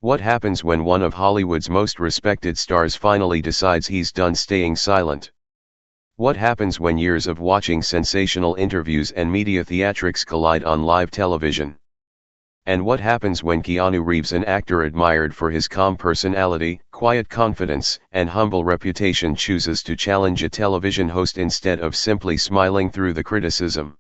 What happens when one of Hollywood's most respected stars finally decides he's done staying silent? What happens when years of watching sensational interviews and media theatrics collide on live television? And what happens when Keanu Reeves, an actor admired for his calm personality, quiet confidence, and humble reputation, chooses to challenge a television host instead of simply smiling through the criticism?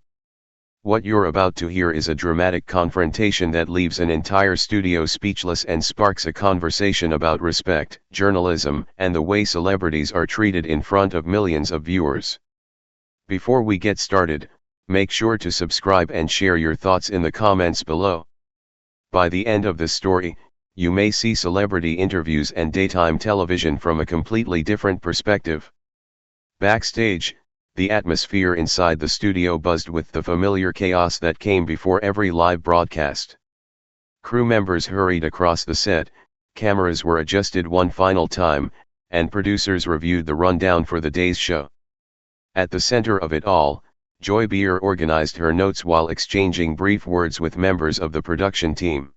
What you're about to hear is a dramatic confrontation that leaves an entire studio speechless and sparks a conversation about respect, journalism, and the way celebrities are treated in front of millions of viewers. Before we get started, make sure to subscribe and share your thoughts in the comments below. By the end of this story, you may see celebrity interviews and daytime television from a completely different perspective. Backstage, the atmosphere inside the studio buzzed with the familiar chaos that came before every live broadcast. Crew members hurried across the set, cameras were adjusted one final time, and producers reviewed the rundown for the day's show. At the center of it all, Joy Behar organized her notes while exchanging brief words with members of the production team.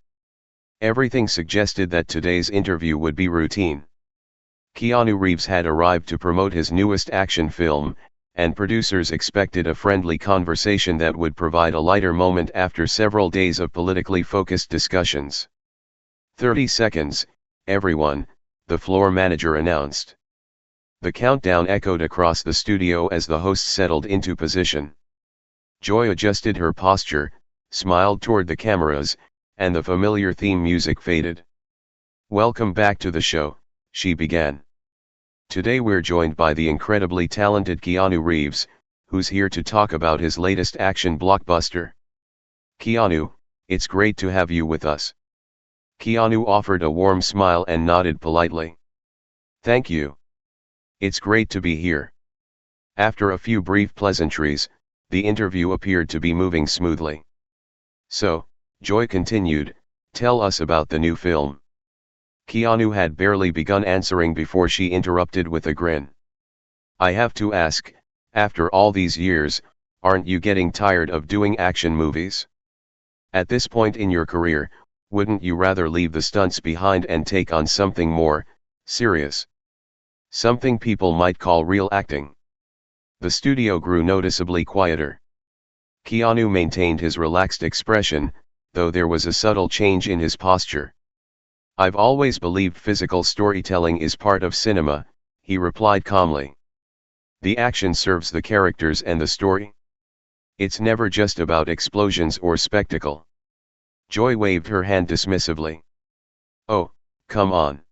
Everything suggested that today's interview would be routine. Keanu Reeves had arrived to promote his newest action film, and producers expected a friendly conversation that would provide a lighter moment after several days of politically focused discussions. 30 seconds, everyone, the floor manager announced. The countdown echoed across the studio as the host settled into position. Joy adjusted her posture, smiled toward the cameras, and the familiar theme music faded. "Welcome back to the show," she began. "Today we're joined by the incredibly talented Keanu Reeves, who's here to talk about his latest action blockbuster. Keanu, it's great to have you with us." Keanu offered a warm smile and nodded politely. "Thank you. It's great to be here." After a few brief pleasantries, the interview appeared to be moving smoothly. "So," Joy continued, "tell us about the new film." Keanu had barely begun answering before she interrupted with a grin. "I have to ask, after all these years, aren't you getting tired of doing action movies? At this point in your career, wouldn't you rather leave the stunts behind and take on something more serious? Something people might call real acting?" The studio grew noticeably quieter. Keanu maintained his relaxed expression, though there was a subtle change in his posture. "I've always believed physical storytelling is part of cinema," he replied calmly. "The action serves the characters and the story. It's never just about explosions or spectacle." Joy waved her hand dismissively. "Oh, come on.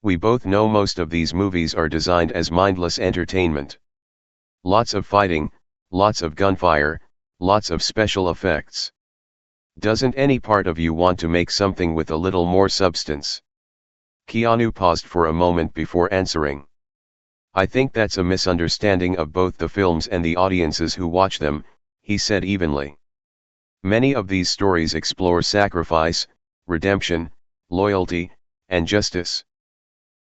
We both know most of these movies are designed as mindless entertainment. Lots of fighting, lots of gunfire, lots of special effects. Doesn't any part of you want to make something with a little more substance?" Keanu paused for a moment before answering. "I think that's a misunderstanding of both the films and the audiences who watch them," he said evenly. "Many of these stories explore sacrifice, redemption, loyalty, and justice.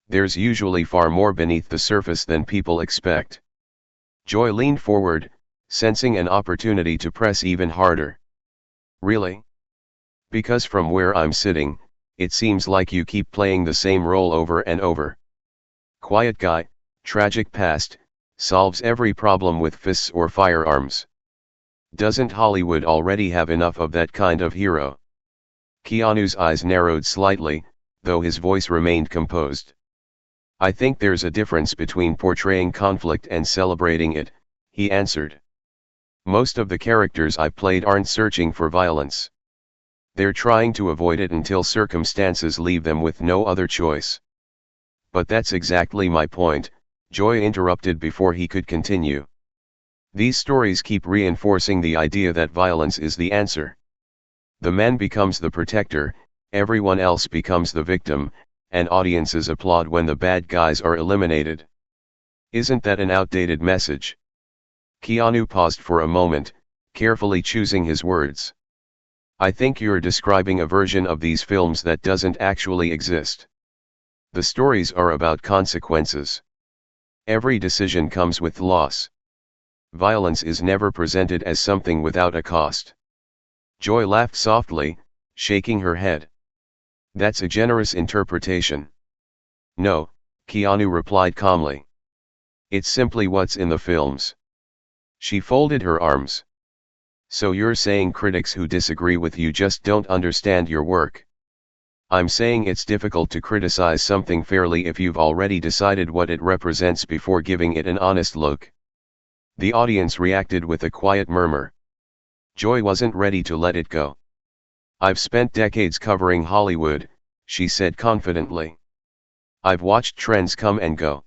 There's usually far more beneath the surface than people expect." Joy leaned forward, sensing an opportunity to press even harder. "Really? Because from where I'm sitting, it seems like you keep playing the same role over and over. Quiet guy, tragic past, solves every problem with fists or firearms. Doesn't Hollywood already have enough of that kind of hero?" Keanu's eyes narrowed slightly, though his voice remained composed. "I think there's a difference between portraying conflict and celebrating it," he answered. "Most of the characters I've played aren't searching for violence. They're trying to avoid it until circumstances leave them with no other choice." "But that's exactly my point," Joy interrupted before he could continue. "These stories keep reinforcing the idea that violence is the answer. The man becomes the protector, everyone else becomes the victim, and audiences applaud when the bad guys are eliminated. Isn't that an outdated message?" Keanu paused for a moment, carefully choosing his words. "I think you're describing a version of these films that doesn't actually exist. The stories are about consequences. Every decision comes with loss. Violence is never presented as something without a cost." Joy laughed softly, shaking her head. That's a generous interpretation. No, Keanu replied calmly. It's simply what's in the films. She folded her arms. So you're saying critics who disagree with you just don't understand your work? I'm saying it's difficult to criticize something fairly if you've already decided what it represents before giving it an honest look. The audience reacted with a quiet murmur. Joy wasn't ready to let it go. I've spent decades covering Hollywood, she said confidently. I've watched trends come and go.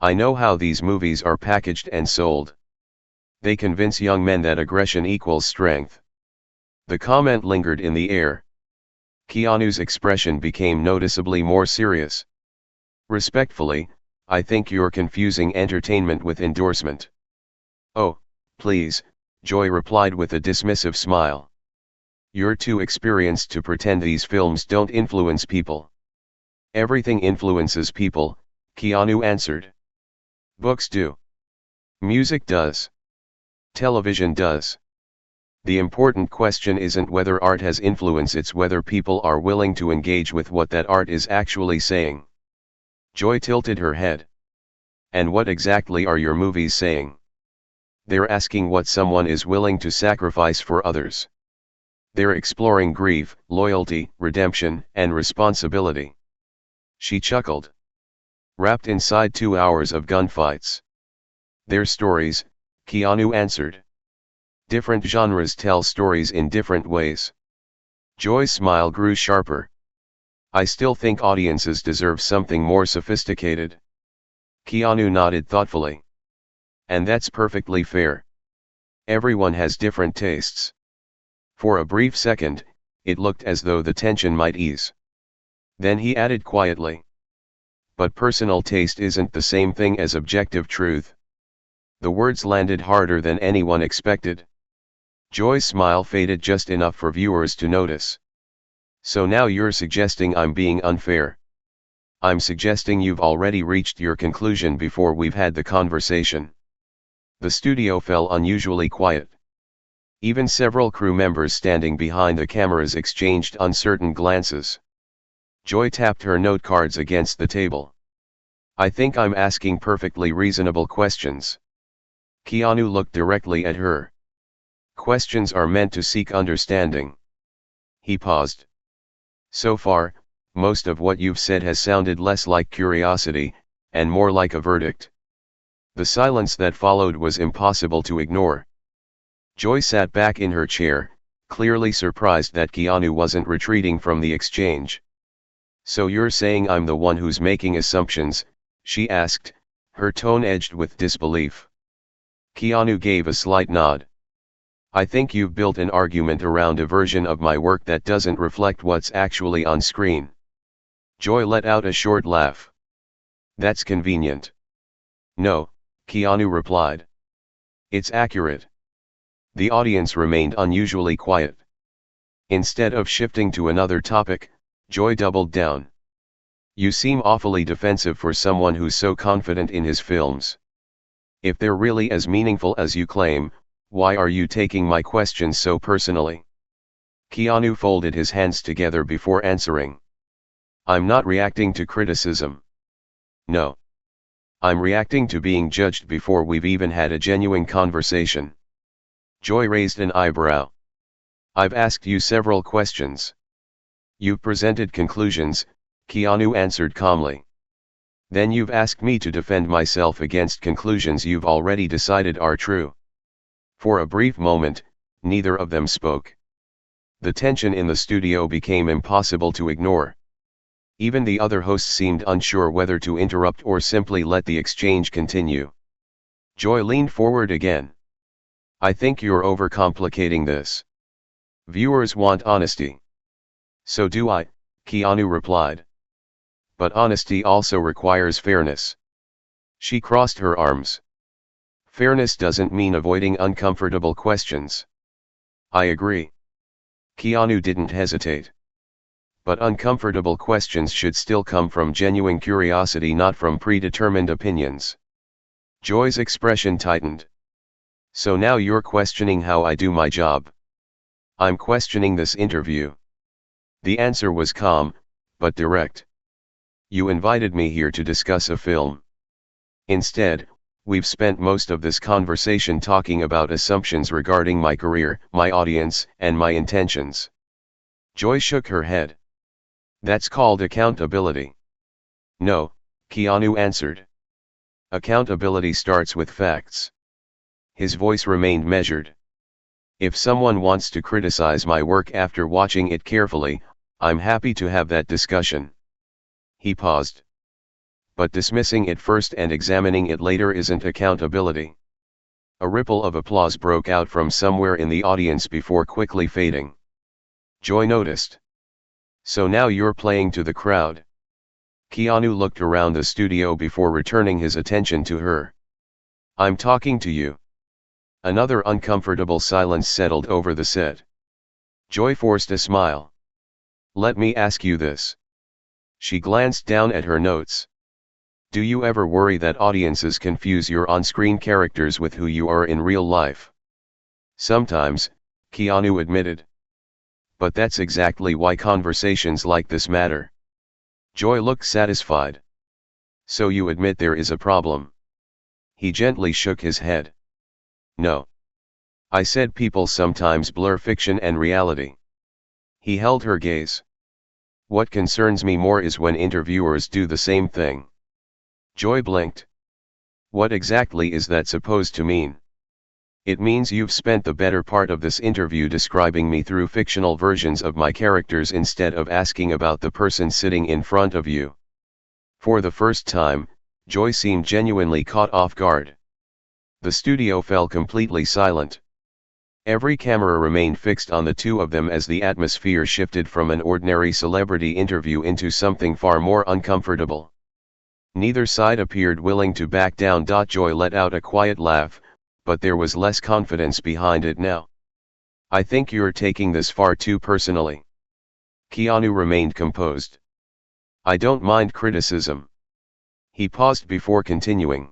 I know how these movies are packaged and sold. They convince young men that aggression equals strength. The comment lingered in the air. Keanu's expression became noticeably more serious. Respectfully, I think you're confusing entertainment with endorsement. Oh, please, Joy replied with a dismissive smile. You're too experienced to pretend these films don't influence people. Everything influences people, Keanu answered. Books do. Music does. Television does. The important question isn't whether art has influence, it's whether people are willing to engage with what that art is actually saying. Joy tilted her head. And what exactly are your movies saying? They're asking what someone is willing to sacrifice for others. They're exploring grief, loyalty, redemption, and responsibility. She chuckled. Wrapped inside 2 hours of gunfights. They're stories, Keanu answered. Different genres tell stories in different ways. Joy's smile grew sharper. I still think audiences deserve something more sophisticated. Keanu nodded thoughtfully. And that's perfectly fair. Everyone has different tastes. For a brief second, it looked as though the tension might ease. Then he added quietly. But personal taste isn't the same thing as objective truth. The words landed harder than anyone expected. Joy's smile faded just enough for viewers to notice. So now you're suggesting I'm being unfair. I'm suggesting you've already reached your conclusion before we've had the conversation. The studio fell unusually quiet. Even several crew members standing behind the cameras exchanged uncertain glances. Joy tapped her note cards against the table. I think I'm asking perfectly reasonable questions. Keanu looked directly at her. Questions are meant to seek understanding. He paused. So far, most of what you've said has sounded less like curiosity, and more like a verdict. The silence that followed was impossible to ignore. Joy sat back in her chair, clearly surprised that Keanu wasn't retreating from the exchange. So you're saying I'm the one who's making assumptions, she asked, her tone edged with disbelief. Keanu gave a slight nod. I think you've built an argument around a version of my work that doesn't reflect what's actually on screen. Joy let out a short laugh. That's convenient. No, Keanu replied. It's accurate. The audience remained unusually quiet. Instead of shifting to another topic, Joy doubled down. You seem awfully defensive for someone who's so confident in his films. If they're really as meaningful as you claim, why are you taking my questions so personally? Keanu folded his hands together before answering. I'm not reacting to criticism. No. I'm reacting to being judged before we've even had a genuine conversation. Joy raised an eyebrow. I've asked you several questions. You've presented conclusions, Keanu answered calmly. Then you've asked me to defend myself against conclusions you've already decided are true. For a brief moment, neither of them spoke. The tension in the studio became impossible to ignore. Even the other hosts seemed unsure whether to interrupt or simply let the exchange continue. Joy leaned forward again. I think you're overcomplicating this. Viewers want honesty. So do I, Keanu replied. But honesty also requires fairness. She crossed her arms. Fairness doesn't mean avoiding uncomfortable questions. I agree. Keanu didn't hesitate. But uncomfortable questions should still come from genuine curiosity, not from predetermined opinions. Joy's expression tightened. So now you're questioning how I do my job. I'm questioning this interview. The answer was calm, but direct. You invited me here to discuss a film. Instead, we've spent most of this conversation talking about assumptions regarding my career, my audience, and my intentions. Joy shook her head. That's called accountability. No, Keanu answered. Accountability starts with facts. His voice remained measured. If someone wants to criticize my work after watching it carefully, I'm happy to have that discussion. He paused. But dismissing it first and examining it later isn't accountability. A ripple of applause broke out from somewhere in the audience before quickly fading. Joy noticed. So now you're playing to the crowd. Keanu looked around the studio before returning his attention to her. I'm talking to you. Another uncomfortable silence settled over the set. Joy forced a smile. Let me ask you this. She glanced down at her notes. Do you ever worry that audiences confuse your on-screen characters with who you are in real life? Sometimes, Keanu admitted. But that's exactly why conversations like this matter. Joy looked satisfied. So you admit there is a problem? He gently shook his head. No. I said people sometimes blur fiction and reality. He held her gaze. What concerns me more is when interviewers do the same thing. Joy blinked. What exactly is that supposed to mean? It means you've spent the better part of this interview describing me through fictional versions of my characters instead of asking about the person sitting in front of you. For the first time, Joy seemed genuinely caught off guard. The studio fell completely silent. Every camera remained fixed on the two of them as the atmosphere shifted from an ordinary celebrity interview into something far more uncomfortable. Neither side appeared willing to back down. Joy let out a quiet laugh, but there was less confidence behind it now. I think you're taking this far too personally. Keanu remained composed. I don't mind criticism. He paused before continuing.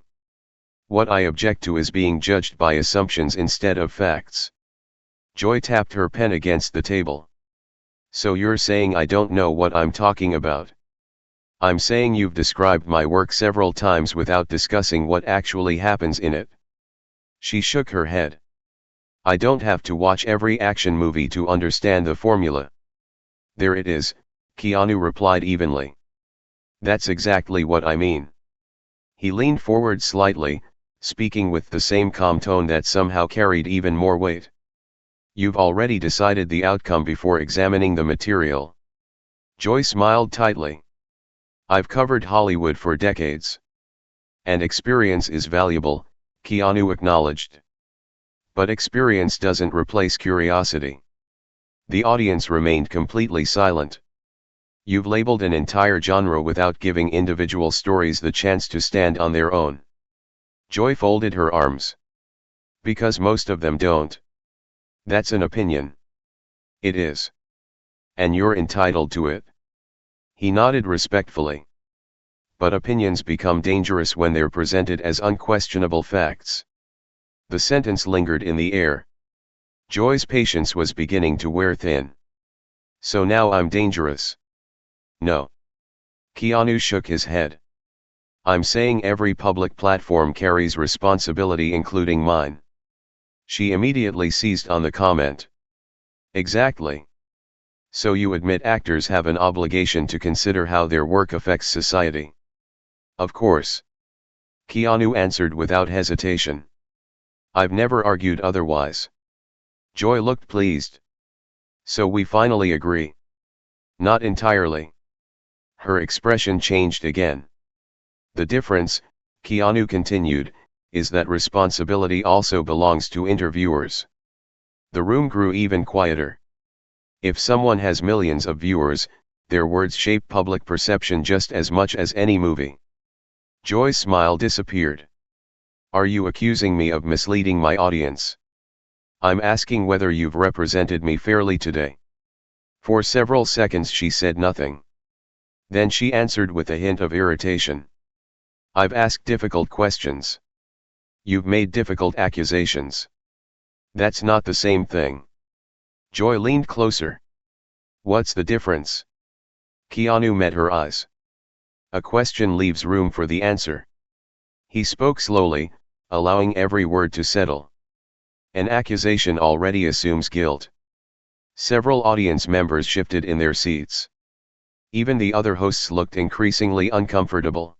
What I object to is being judged by assumptions instead of facts. Joy tapped her pen against the table. So you're saying I don't know what I'm talking about? I'm saying you've described my work several times without discussing what actually happens in it. She shook her head. I don't have to watch every action movie to understand the formula. There it is, Keanu replied evenly. That's exactly what I mean. He leaned forward slightly, speaking with the same calm tone that somehow carried even more weight. You've already decided the outcome before examining the material. Joy smiled tightly. I've covered Hollywood for decades. And experience is valuable, Keanu acknowledged. But experience doesn't replace curiosity. The audience remained completely silent. You've labeled an entire genre without giving individual stories the chance to stand on their own. Joy folded her arms. Because most of them don't. That's an opinion. It is. And you're entitled to it. He nodded respectfully. But opinions become dangerous when they're presented as unquestionable facts. The sentence lingered in the air. Joy's patience was beginning to wear thin. So now I'm dangerous. No. Keanu shook his head. I'm saying every public platform carries responsibility, including mine. She immediately seized on the comment. Exactly. So you admit actors have an obligation to consider how their work affects society? Of course. Keanu answered without hesitation. I've never argued otherwise. Joy looked pleased. So we finally agree. Not entirely. Her expression changed again. The difference, Keanu continued, is that responsibility also belongs to interviewers. The room grew even quieter. If someone has millions of viewers, their words shape public perception just as much as any movie. Joy's smile disappeared. Are you accusing me of misleading my audience? I'm asking whether you've represented me fairly today. For several seconds she said nothing. Then she answered with a hint of irritation. I've asked difficult questions. You've made difficult accusations. That's not the same thing. Joy leaned closer. What's the difference? Keanu met her eyes. A question leaves room for the answer. He spoke slowly, allowing every word to settle. An accusation already assumes guilt. Several audience members shifted in their seats. Even the other hosts looked increasingly uncomfortable.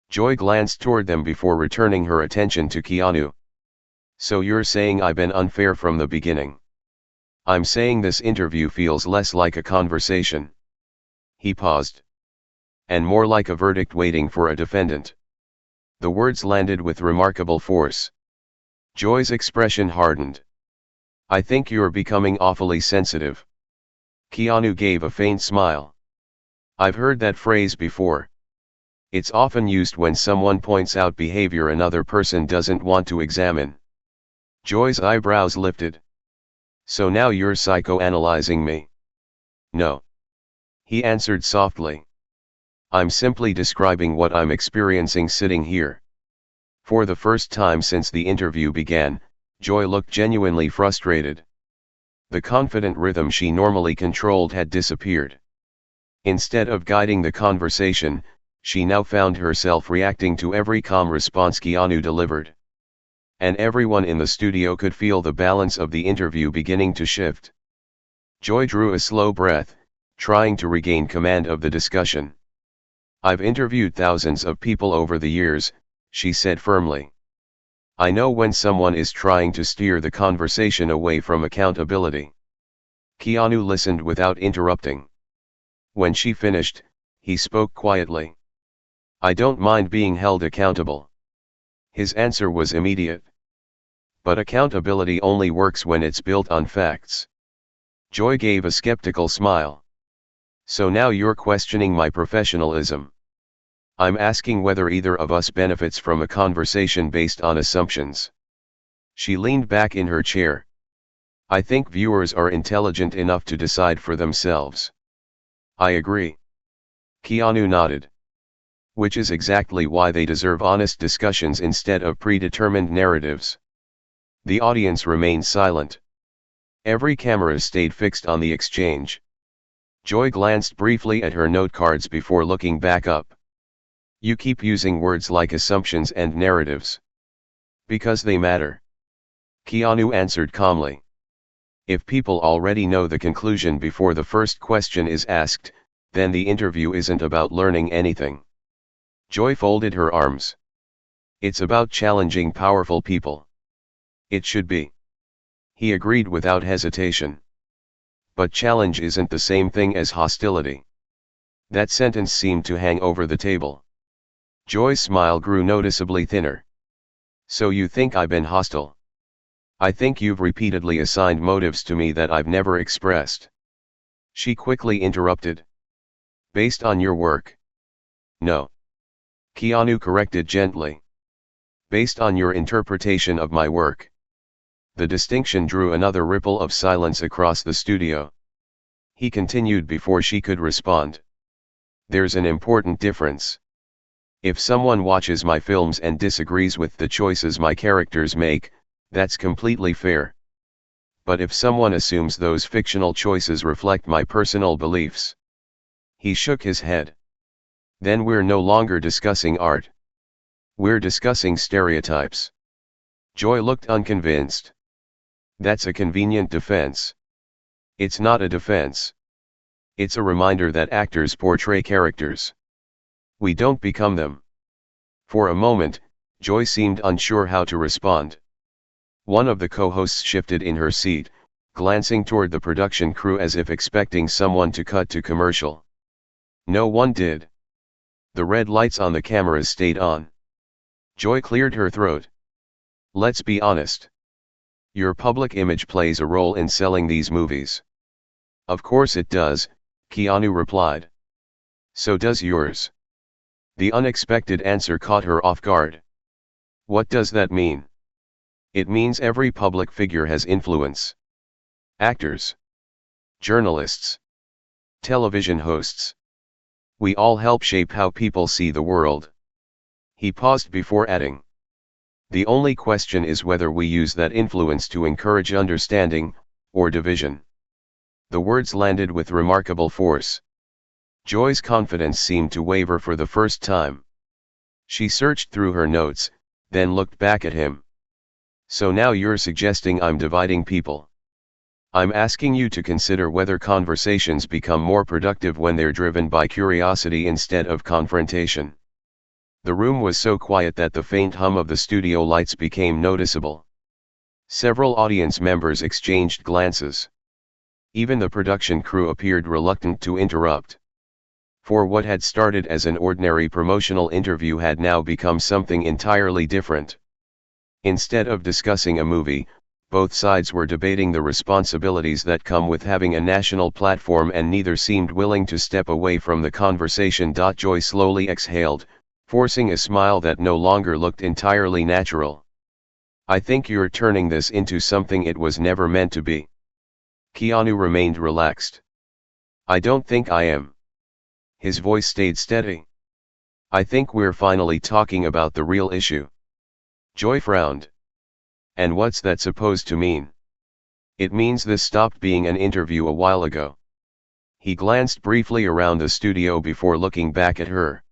Joy glanced toward them before returning her attention to Keanu. So you're saying I've been unfair from the beginning? I'm saying this interview feels less like a conversation. He paused. And more like a verdict waiting for a defendant. The words landed with remarkable force. Joy's expression hardened. I think you're becoming awfully sensitive. Keanu gave a faint smile. I've heard that phrase before. It's often used when someone points out behavior another person doesn't want to examine. Joy's eyebrows lifted. So now you're psychoanalyzing me? No. He answered softly. I'm simply describing what I'm experiencing sitting here. For the first time since the interview began, Joy looked genuinely frustrated. The confident rhythm she normally controlled had disappeared. Instead of guiding the conversation, she now found herself reacting to every calm response Keanu delivered. And everyone in the studio could feel the balance of the interview beginning to shift. Joy drew a slow breath, trying to regain command of the discussion. I've interviewed thousands of people over the years, she said firmly. I know when someone is trying to steer the conversation away from accountability. Keanu listened without interrupting. When she finished, he spoke quietly. I don't mind being held accountable. His answer was immediate. But accountability only works when it's built on facts. Joy gave a skeptical smile. So now you're questioning my professionalism. I'm asking whether either of us benefits from a conversation based on assumptions. She leaned back in her chair. I think viewers are intelligent enough to decide for themselves. I agree. Keanu nodded. Which is exactly why they deserve honest discussions instead of predetermined narratives. The audience remained silent. Every camera stayed fixed on the exchange. Joy glanced briefly at her note cards before looking back up. You keep using words like assumptions and narratives. Because they matter. Keanu answered calmly. If people already know the conclusion before the first question is asked, then the interview isn't about learning anything. Joy folded her arms. It's about challenging powerful people. It should be. He agreed without hesitation. But challenge isn't the same thing as hostility. That sentence seemed to hang over the table. Joy's smile grew noticeably thinner. So you think I've been hostile? I think you've repeatedly assigned motives to me that I've never expressed. She quickly interrupted. Based on your work? No. Keanu corrected gently. Based on your interpretation of my work. The distinction drew another ripple of silence across the studio. He continued before she could respond. There's an important difference. If someone watches my films and disagrees with the choices my characters make, that's completely fair. But if someone assumes those fictional choices reflect my personal beliefs. He shook his head. Then we're no longer discussing art. We're discussing stereotypes. Joy looked unconvinced. That's a convenient defense. It's not a defense. It's a reminder that actors portray characters. We don't become them. For a moment, Joy seemed unsure how to respond. One of the co-hosts shifted in her seat, glancing toward the production crew as if expecting someone to cut to commercial. No one did. The red lights on the cameras stayed on. Joy cleared her throat. Let's be honest. Your public image plays a role in selling these movies. Of course it does, Keanu replied. So does yours. The unexpected answer caught her off guard. What does that mean? It means every public figure has influence. Actors. Journalists. Television hosts. We all help shape how people see the world. He paused before adding. The only question is whether we use that influence to encourage understanding, or division. The words landed with remarkable force. Joy's confidence seemed to waver for the first time. She searched through her notes, then looked back at him. So now you're suggesting I'm dividing people. I'm asking you to consider whether conversations become more productive when they're driven by curiosity instead of confrontation. The room was so quiet that the faint hum of the studio lights became noticeable. Several audience members exchanged glances. Even the production crew appeared reluctant to interrupt. For what had started as an ordinary promotional interview had now become something entirely different. Instead of discussing a movie, both sides were debating the responsibilities that come with having a national platform, and neither seemed willing to step away from the conversation. Joy slowly exhaled, forcing a smile that no longer looked entirely natural. I think you're turning this into something it was never meant to be. Keanu remained relaxed. I don't think I am. His voice stayed steady. I think we're finally talking about the real issue. Joy frowned. And what's that supposed to mean? It means this stopped being an interview a while ago. He glanced briefly around the studio before looking back at her.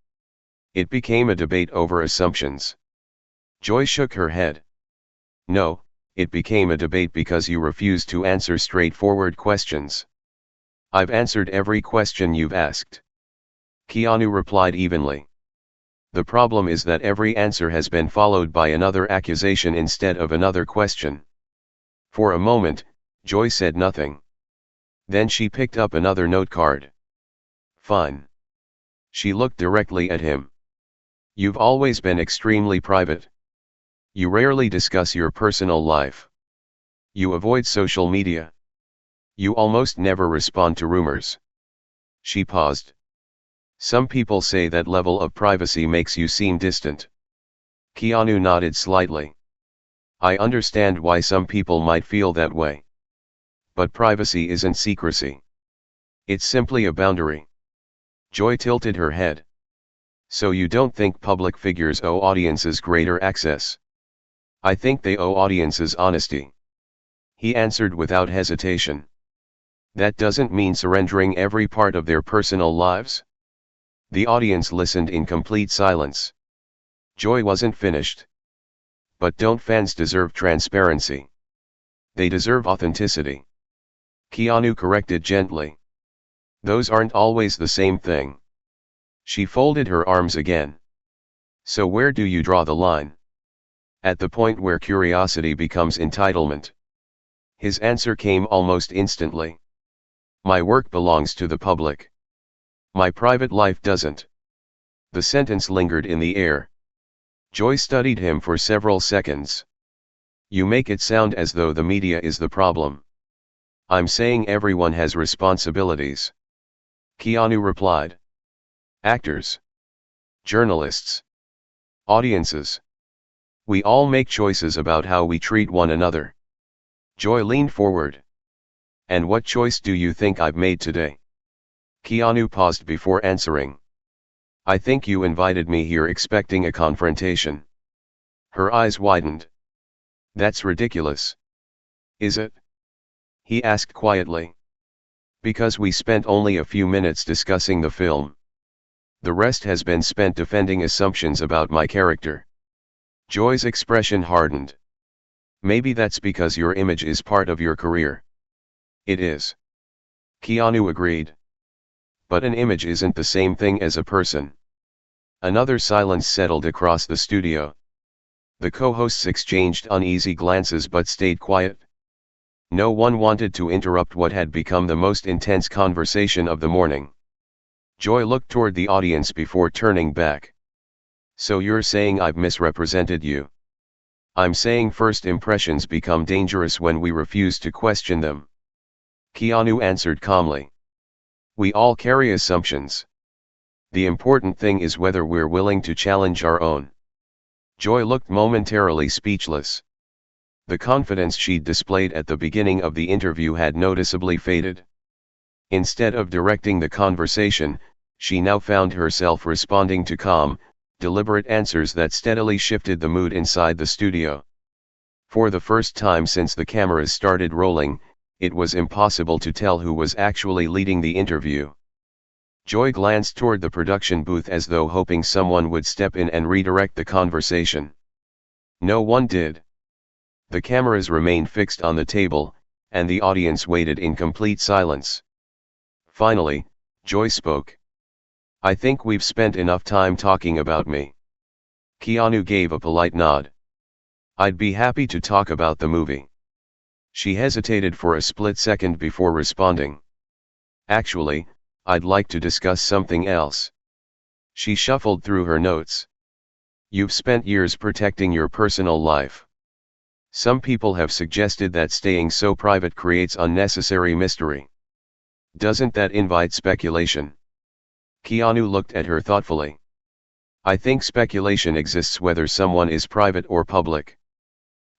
It became a debate over assumptions. Joy shook her head. No, it became a debate because you refused to answer straightforward questions. I've answered every question you've asked. Keanu replied evenly. The problem is that every answer has been followed by another accusation instead of another question. For a moment, Joy said nothing. Then she picked up another note card. Fine. She looked directly at him. You've always been extremely private. You rarely discuss your personal life. You avoid social media. You almost never respond to rumors. She paused. Some people say that level of privacy makes you seem distant. Keanu nodded slightly. I understand why some people might feel that way. But privacy isn't secrecy. It's simply a boundary. Joy tilted her head. So you don't think public figures owe audiences greater access? I think they owe audiences honesty. He answered without hesitation. That doesn't mean surrendering every part of their personal lives? The audience listened in complete silence. Joy wasn't finished. But don't fans deserve transparency? They deserve authenticity. Keanu corrected gently. Those aren't always the same thing. She folded her arms again. So where do you draw the line? At the point where curiosity becomes entitlement. His answer came almost instantly. My work belongs to the public. My private life doesn't. The sentence lingered in the air. Joy studied him for several seconds. You make it sound as though the media is the problem. I'm saying everyone has responsibilities. Keanu replied. Actors. Journalists. Audiences. We all make choices about how we treat one another. Joy leaned forward. And what choice do you think I've made today? Keanu paused before answering. I think you invited me here expecting a confrontation. Her eyes widened. That's ridiculous. Is it? He asked quietly. Because we spent only a few minutes discussing the film. The rest has been spent defending assumptions about my character. Joy's expression hardened. Maybe that's because your image is part of your career. It is. Keanu agreed. But an image isn't the same thing as a person. Another silence settled across the studio. The co-hosts exchanged uneasy glances but stayed quiet. No one wanted to interrupt what had become the most intense conversation of the morning. Joy looked toward the audience before turning back. So you're saying I've misrepresented you? I'm saying first impressions become dangerous when we refuse to question them. Keanu answered calmly. We all carry assumptions. The important thing is whether we're willing to challenge our own. Joy looked momentarily speechless. The confidence she'd displayed at the beginning of the interview had noticeably faded. Instead of directing the conversation, she now found herself responding to calm, deliberate answers that steadily shifted the mood inside the studio. For the first time since the cameras started rolling, it was impossible to tell who was actually leading the interview. Joy glanced toward the production booth as though hoping someone would step in and redirect the conversation. No one did. The cameras remained fixed on the table, and the audience waited in complete silence. Finally, Joy spoke. "I think we've spent enough time talking about me." Keanu gave a polite nod. "I'd be happy to talk about the movie." She hesitated for a split second before responding. "Actually, I'd like to discuss something else." She shuffled through her notes. "You've spent years protecting your personal life. Some people have suggested that staying so private creates unnecessary mystery. Doesn't that invite speculation?" Keanu looked at her thoughtfully. "I think speculation exists whether someone is private or public.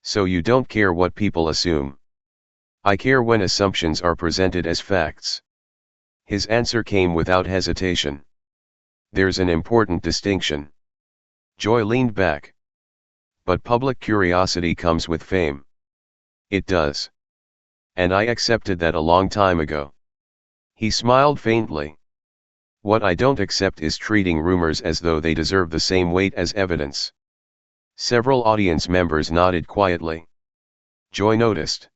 So you don't care what people assume?" "I care when assumptions are presented as facts." His answer came without hesitation. "There's an important distinction." Joy leaned back. "But public curiosity comes with fame." "It does. And I accepted that a long time ago." He smiled faintly. "What I don't accept is treating rumors as though they deserve the same weight as evidence." Several audience members nodded quietly. Joy noticed.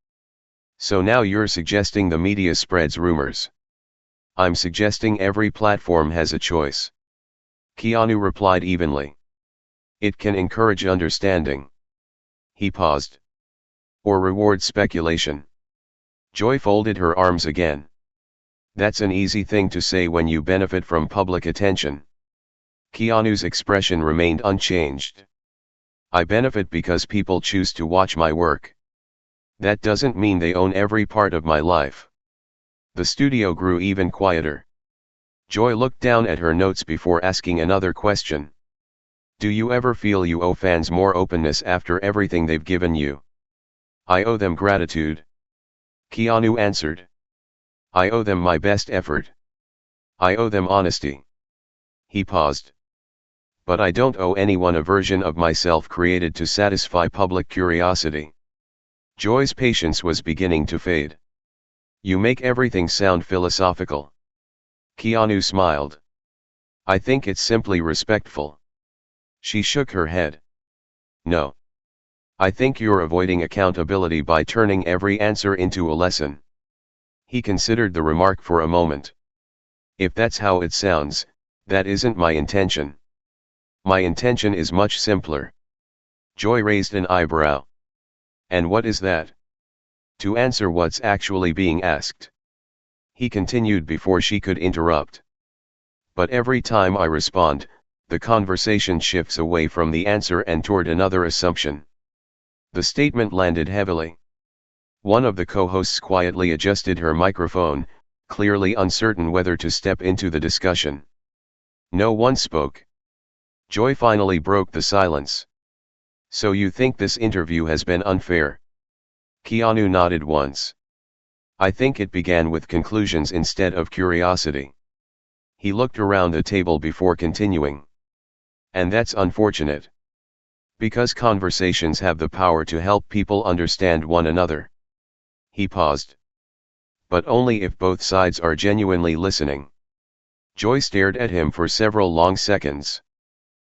"So now you're suggesting the media spreads rumors?" "I'm suggesting every platform has a choice." Keanu replied evenly. "It can encourage understanding." He paused. "Or reward speculation." Joy folded her arms again. "That's an easy thing to say when you benefit from public attention." Keanu's expression remained unchanged. "I benefit because people choose to watch my work. That doesn't mean they own every part of my life." The studio grew even quieter. Joy looked down at her notes before asking another question. "Do you ever feel you owe fans more openness after everything they've given you?" "I owe them gratitude." Keanu answered. "I owe them my best effort. I owe them honesty." He paused. "But I don't owe anyone a version of myself created to satisfy public curiosity." Joy's patience was beginning to fade. "You make everything sound philosophical." Keanu smiled. "I think it's simply respectful." She shook her head. "No. I think you're avoiding accountability by turning every answer into a lesson." He considered the remark for a moment. "If that's how it sounds, that isn't my intention. My intention is much simpler." Joy raised an eyebrow. "And what is that?" "To answer what's actually being asked." He continued before she could interrupt. "But every time I respond, the conversation shifts away from the answer and toward another assumption." The statement landed heavily. One of the co-hosts quietly adjusted her microphone, clearly uncertain whether to step into the discussion. No one spoke. Joy finally broke the silence. "So you think this interview has been unfair?" Keanu nodded once. "I think it began with conclusions instead of curiosity." He looked around the table before continuing. "And that's unfortunate. Because conversations have the power to help people understand one another." He paused. "But only if both sides are genuinely listening." Joy stared at him for several long seconds.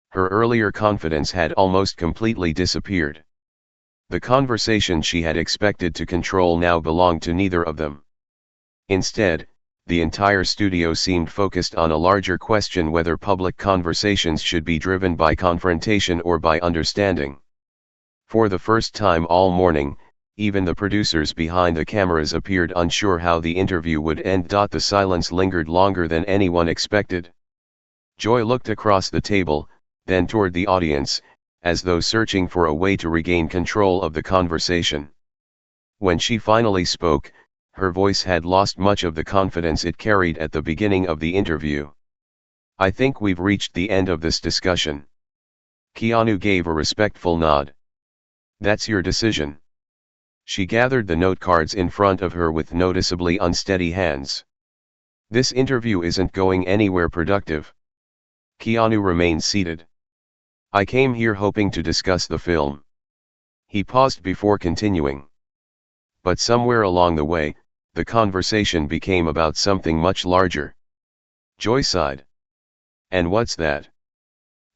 Her earlier confidence had almost completely disappeared. The conversation she had expected to control now belonged to neither of them. Instead, the entire studio seemed focused on a larger question: whether public conversations should be driven by confrontation or by understanding. For the first time all morning, even the producers behind the cameras appeared unsure how the interview would end. The silence lingered longer than anyone expected. Joy looked across the table, then toward the audience, as though searching for a way to regain control of the conversation. When she finally spoke, her voice had lost much of the confidence it carried at the beginning of the interview. "I think we've reached the end of this discussion." Keanu gave a respectful nod. "That's your decision." She gathered the note cards in front of her with noticeably unsteady hands. "This interview isn't going anywhere productive." Keanu remained seated. "I came here hoping to discuss the film." He paused before continuing. "But somewhere along the way, the conversation became about something much larger." Joy sighed. And what's that?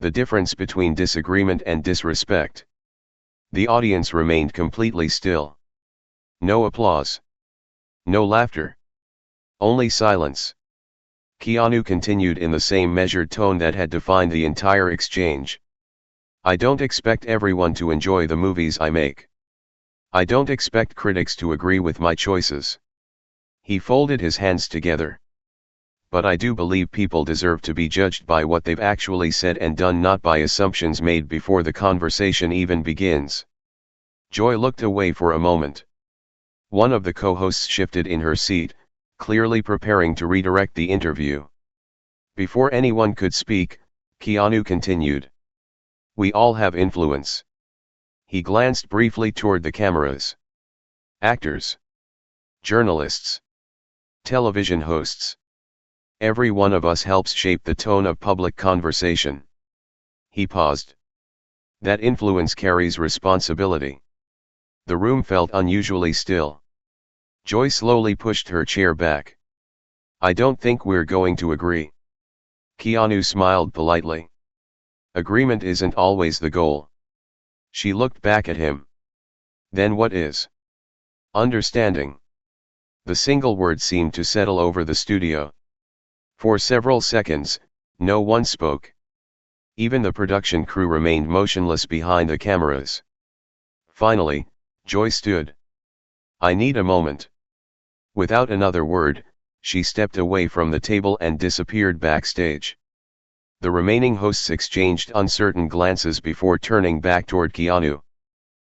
The difference between disagreement and disrespect. The audience remained completely still. No applause. No laughter. Only silence. Keanu continued in the same measured tone that had defined the entire exchange. I don't expect everyone to enjoy the movies I make. I don't expect critics to agree with my choices. He folded his hands together. But I do believe people deserve to be judged by what they've actually said and done, not by assumptions made before the conversation even begins. Joy looked away for a moment. One of the co-hosts shifted in her seat, clearly preparing to redirect the interview. Before anyone could speak, Keanu continued. We all have influence. He glanced briefly toward the cameras. Actors. Journalists. Television hosts. Every one of us helps shape the tone of public conversation. He paused. That influence carries responsibility. The room felt unusually still. Joy slowly pushed her chair back. I don't think we're going to agree. Keanu smiled politely. Agreement isn't always the goal. She looked back at him. Then what is? Understanding. The single word seemed to settle over the studio. For several seconds, no one spoke. Even the production crew remained motionless behind the cameras. Finally, Joy stood. I need a moment. Without another word, she stepped away from the table and disappeared backstage. The remaining hosts exchanged uncertain glances before turning back toward Keanu.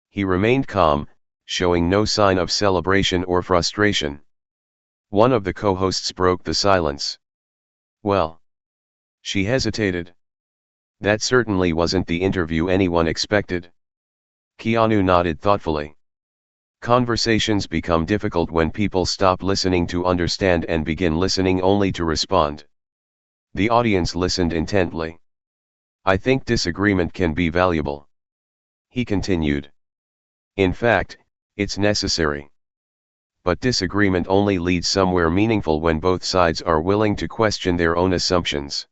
He remained calm, showing no sign of celebration or frustration. One of the co-hosts broke the silence. Well. She hesitated. That certainly wasn't the interview anyone expected. Keanu nodded thoughtfully. Conversations become difficult when people stop listening to understand and begin listening only to respond. The audience listened intently. I think disagreement can be valuable. He continued. In fact, it's necessary. But disagreement only leads somewhere meaningful when both sides are willing to question their own assumptions.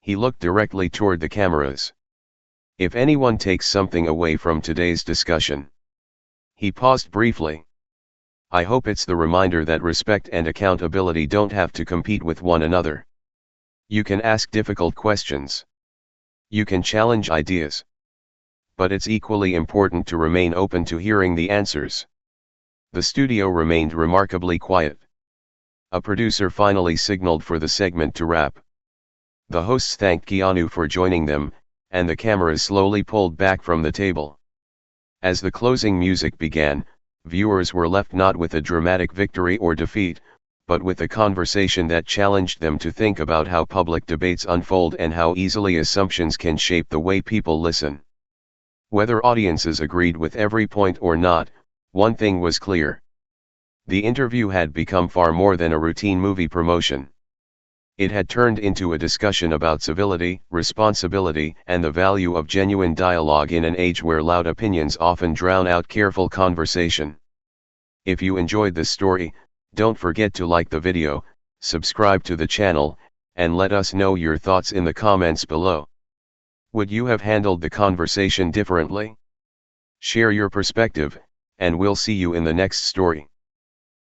He looked directly toward the cameras. If anyone takes something away from today's discussion. He paused briefly. I hope it's the reminder that respect and accountability don't have to compete with one another. You can ask difficult questions. You can challenge ideas. But it's equally important to remain open to hearing the answers. The studio remained remarkably quiet. A producer finally signaled for the segment to wrap. The hosts thanked Keanu for joining them, and the cameras slowly pulled back from the table. As the closing music began, viewers were left not with a dramatic victory or defeat, but with a conversation that challenged them to think about how public debates unfold and how easily assumptions can shape the way people listen. Whether audiences agreed with every point or not, one thing was clear. The interview had become far more than a routine movie promotion. It had turned into a discussion about civility, responsibility, and the value of genuine dialogue in an age where loud opinions often drown out careful conversation. If you enjoyed this story, don't forget to like the video, subscribe to the channel, and let us know your thoughts in the comments below. Would you have handled the conversation differently? Share your perspective, and we'll see you in the next story.